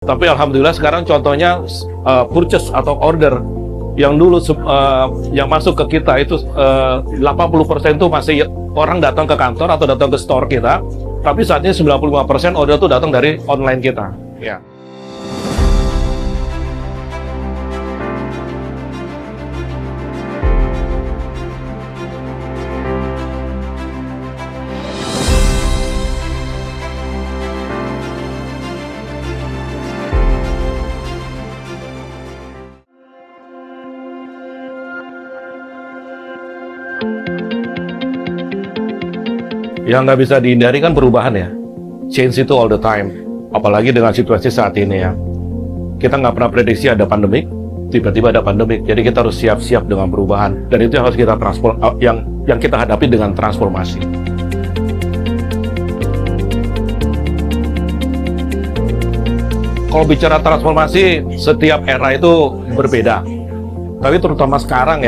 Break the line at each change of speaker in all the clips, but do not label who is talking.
Tapi alhamdulillah sekarang contohnya purchase atau order yang dulu yang masuk ke kita itu 80% itu masih orang datang ke kantor atau datang ke store kita, tapi saat ini 95% order itu datang dari online kita. Ya. Yang nggak bisa dihindari kan perubahan ya. Change itu all the time. Apalagi dengan situasi saat ini ya. Kita nggak pernah prediksi ada pandemik, tiba-tiba ada pandemik. Jadi kita harus siap-siap dengan perubahan. Dan itu yang harus kita yang kita hadapi dengan transformasi. Kalau bicara transformasi, setiap era itu berbeda. Tapi terutama sekarang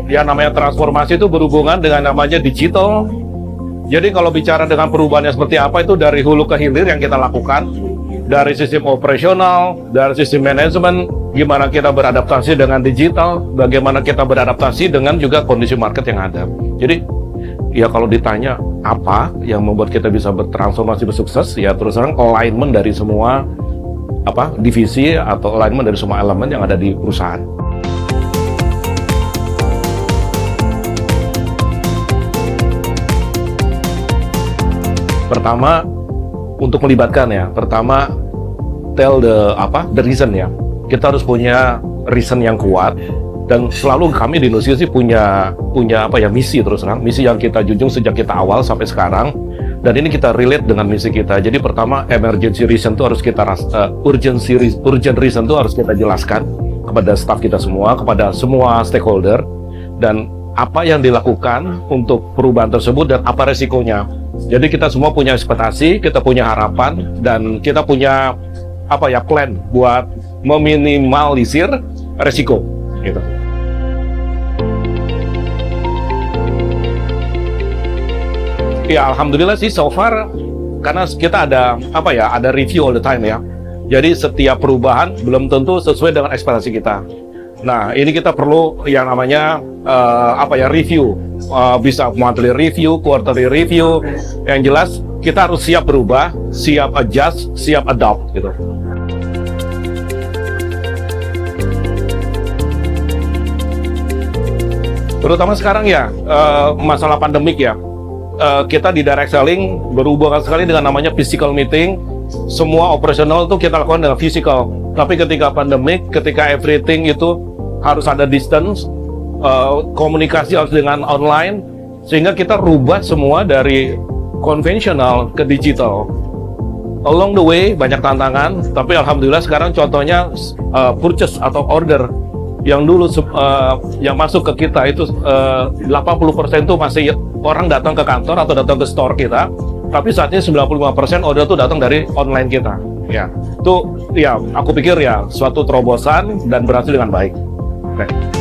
ya namanya transformasi itu berhubungan dengan namanya digital. Jadi kalau bicara dengan perubahannya seperti apa, itu dari hulu ke hilir yang kita lakukan, dari sistem operasional, dari sistem manajemen, gimana kita beradaptasi dengan digital, bagaimana kita beradaptasi dengan juga kondisi market yang ada. Jadi ya kalau ditanya apa yang membuat kita bisa bertransformasi bersukses, ya terus terang alignment dari semua divisi atau alignment dari semua elemen yang ada di perusahaan. Pertama, untuk melibatkan ya. Pertama, tell the reason ya. Kita harus punya reason yang kuat, dan selalu kami di Indonesia sih punya misi terus terang, misi yang kita junjung sejak kita awal sampai sekarang. Dan ini kita relate dengan misi kita. Jadi pertama, emergency reason itu harus kita urgent reason itu harus kita jelaskan kepada staff kita semua, kepada semua stakeholder, dan apa yang dilakukan untuk perubahan tersebut dan apa resikonya. Jadi kita semua punya ekspektasi, kita punya harapan, dan kita punya plan buat meminimalisir resiko gitu. Ya alhamdulillah sih so far, karena kita ada review all the time ya. Jadi setiap perubahan belum tentu sesuai dengan ekspektasi kita. Nah, ini kita perlu yang namanya review. Bisa monthly review, quarterly review. Yang jelas kita harus siap berubah, siap adjust, siap adopt gitu. Terutama sekarang ya, masalah pandemik ya. Kita di direct selling berhubungan sekali dengan namanya physical meeting. Semua operasional itu kita lakukan dengan physical. Tapi ketika pandemik, ketika everything itu harus ada distance, komunikasi harus dengan online, sehingga kita rubah semua dari konvensional ke digital. Along the way banyak tantangan, tapi alhamdulillah sekarang contohnya purchase atau order yang dulu yang masuk ke kita itu 80% itu masih orang datang ke kantor atau datang ke store kita, tapi saat ini 95% order itu datang dari online kita. Ya, itu ya aku pikir ya suatu terobosan dan berhasil dengan baik. Okay.